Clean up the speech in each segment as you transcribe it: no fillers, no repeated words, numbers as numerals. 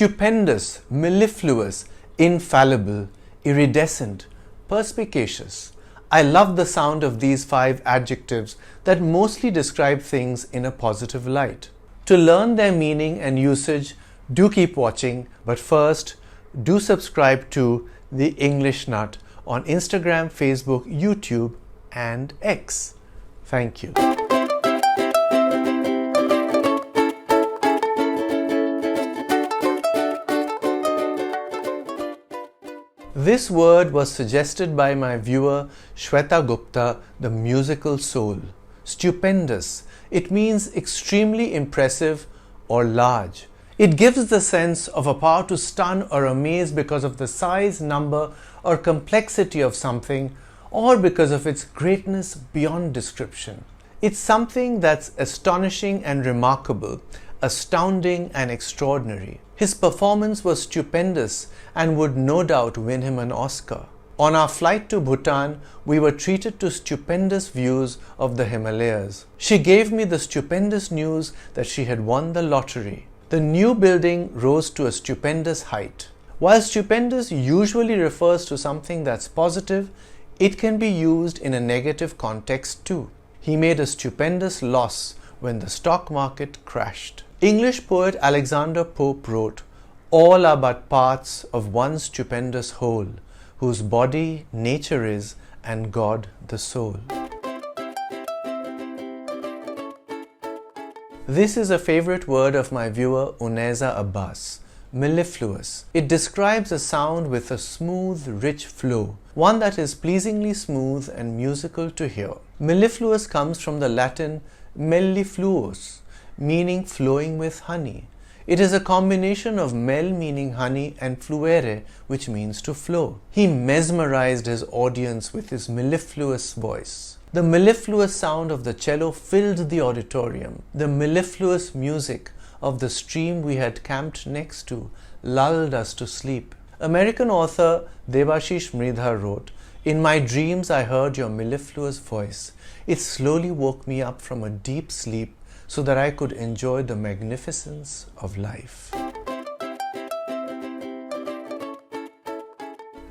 stupendous, mellifluous, infallible, iridescent, perspicacious. I love the sound of these 5 adjectives that mostly describe things in a positive light. To learn their meaning and usage, do keep watching, but first, do subscribe to The English Nut on Instagram, Facebook, YouTube, and X. Thank you. This word was suggested by my viewer Shweta Gupta, the musical soul. Stupendous. It means extremely impressive or large. It gives the sense of a power to stun or amaze because of the size, number, or complexity of something, or because of its greatness beyond description. It's something that's astonishing and remarkable, astounding and extraordinary. His performance was stupendous and would no doubt win him an Oscar. On our flight to Bhutan, we were treated to stupendous views of the Himalayas. She gave me the stupendous news that she had won the lottery. The new building rose to a stupendous height. While stupendous usually refers to something that's positive, it can be used in a negative context too. He made a stupendous loss when the stock market crashed. English poet Alexander Pope wrote, "All are but parts of one stupendous whole, whose body nature is, and God the soul." This is a favorite word of my viewer Uneza Abbas, mellifluous. It describes a sound with a smooth, rich flow, one that is pleasingly smooth and musical to hear. Mellifluous comes from the Latin mellifluous, meaning flowing with honey. It is a combination of mel meaning honey and fluere, which means to flow. He mesmerized his audience with his mellifluous voice. The mellifluous sound of the cello filled the auditorium. The mellifluous music of the stream we had camped next to lulled us to sleep. American author Debashish Mridha wrote, "In my dreams I heard your mellifluous voice. It slowly woke me up from a deep sleep so that I could enjoy the magnificence of life."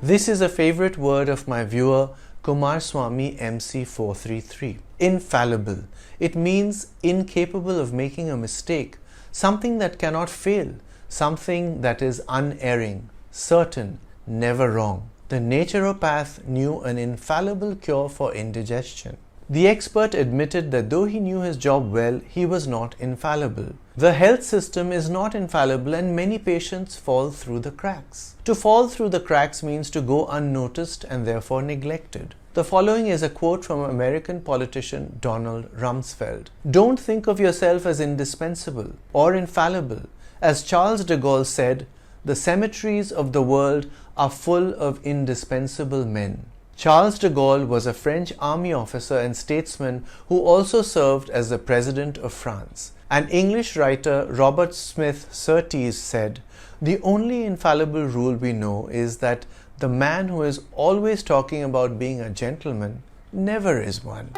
This is a favorite word of my viewer Kumar Swami MC433. Infallible. It means incapable of making a mistake, something that cannot fail, something that is unerring, certain, never wrong. The naturopath knew an infallible cure for indigestion. The expert admitted that though he knew his job well, he was not infallible. The health system is not infallible and many patients fall through the cracks. To fall through the cracks means to go unnoticed and therefore neglected. The following is a quote from American politician Donald Rumsfeld. "Don't think of yourself as indispensable or infallible. As Charles de Gaulle said, the cemeteries of the world are full of indispensable men." Charles de Gaulle was a French army officer and statesman who also served as the President of France. An English writer, Robert Smith Surtees, said, "The only infallible rule we know is that the man who is always talking about being a gentleman never is one."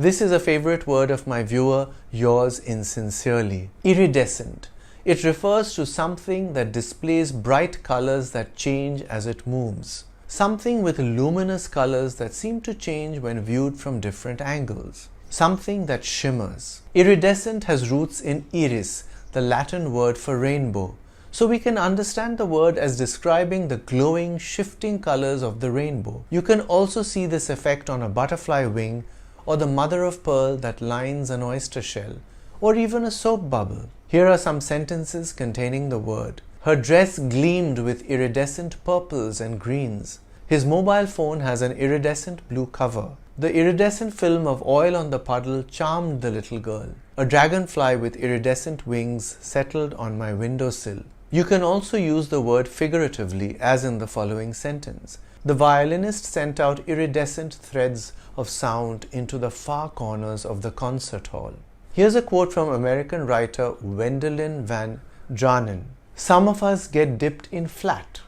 This is a favorite word of my viewer, yours insincerely. Iridescent. It refers to something that displays bright colors that change as it moves. Something with luminous colors that seem to change when viewed from different angles. Something that shimmers. Iridescent has roots in iris, the Latin word for rainbow. So we can understand the word as describing the glowing, shifting colors of the rainbow. You can also see this effect on a butterfly wing or the mother of pearl that lines an oyster shell, or even a soap bubble. Here are some sentences containing the word. Her dress gleamed with iridescent purples and greens. His mobile phone has an iridescent blue cover. The iridescent film of oil on the puddle charmed the little girl. A dragonfly with iridescent wings settled on my windowsill. You can also use the word figuratively, as in the following sentence. The violinist sent out iridescent threads of sound into the far corners of the concert hall. Here's a quote from American writer Wendelin Van Dranen. "Some of us get dipped in flat,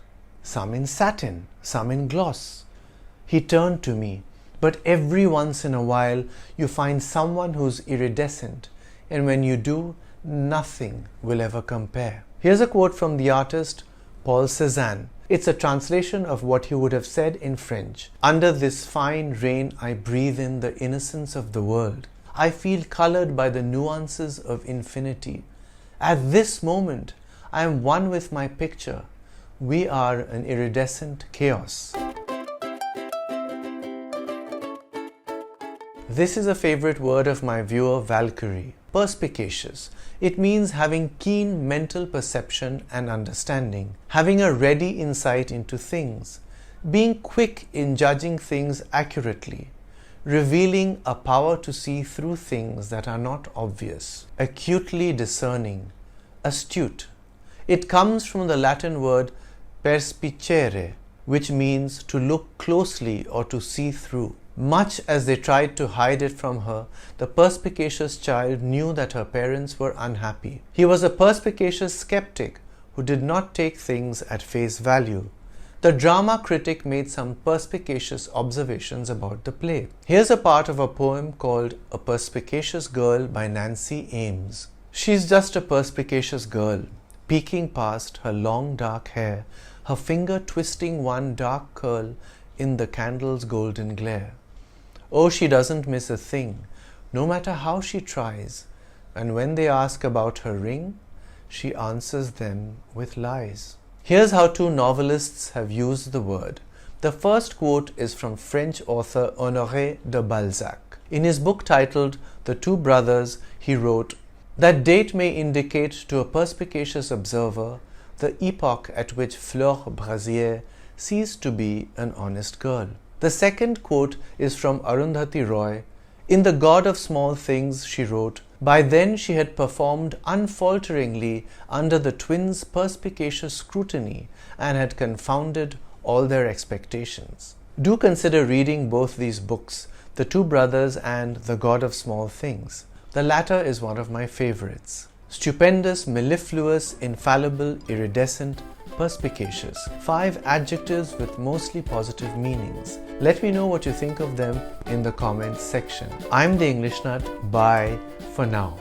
some in satin, some in gloss." He turned to me. "But every once in a while you find someone who's iridescent, and when you do, nothing will ever compare. Here's a quote from the artist Paul Cézanne. It's a translation of what he would have said in French. Under this fine rain, I breathe in the innocence of the world. I feel colored by the nuances of infinity. At this moment, I am one with my picture. We are an iridescent chaos. This is a favorite word of my viewer Valkyrie. Perspicacious. It means having keen mental perception and understanding, having a ready insight into things, being quick in judging things accurately, revealing a power to see through things that are not obvious, acutely discerning, astute. It comes from the Latin word perspicere, which means to look closely or to see through. Much as they tried to hide it from her, the perspicacious child knew that her parents were unhappy. He was a perspicacious skeptic who did not take things at face value. The drama critic made some perspicacious observations about the play. Here's a part of a poem called A Perspicacious Girl by Nancy Ames. She's just a perspicacious girl, peeking past her long dark hair, her finger twisting one dark curl in the candle's golden glare. Oh, she doesn't miss a thing, no matter how she tries, and when they ask about her ring, she answers them with lies. Here's how two novelists have used the word. The first quote is from French author Honoré de Balzac. In his book titled The Two Brothers, he wrote, "That date may indicate to a perspicacious observer the epoch at which Fleur Brasier ceased to be an honest girl." The second quote is from Arundhati Roy. In The God of Small Things, she wrote, "By then she had performed unfalteringly under the twins' perspicacious scrutiny and had confounded all their expectations." Do consider reading both these books, The Two Brothers and The God of Small Things. The latter is one of my favorites. Stupendous, mellifluous, infallible, iridescent, perspicacious. 5 adjectives with mostly positive meanings. Let me know what you think of them in the comments section. I'm the English Nut. Bye for now.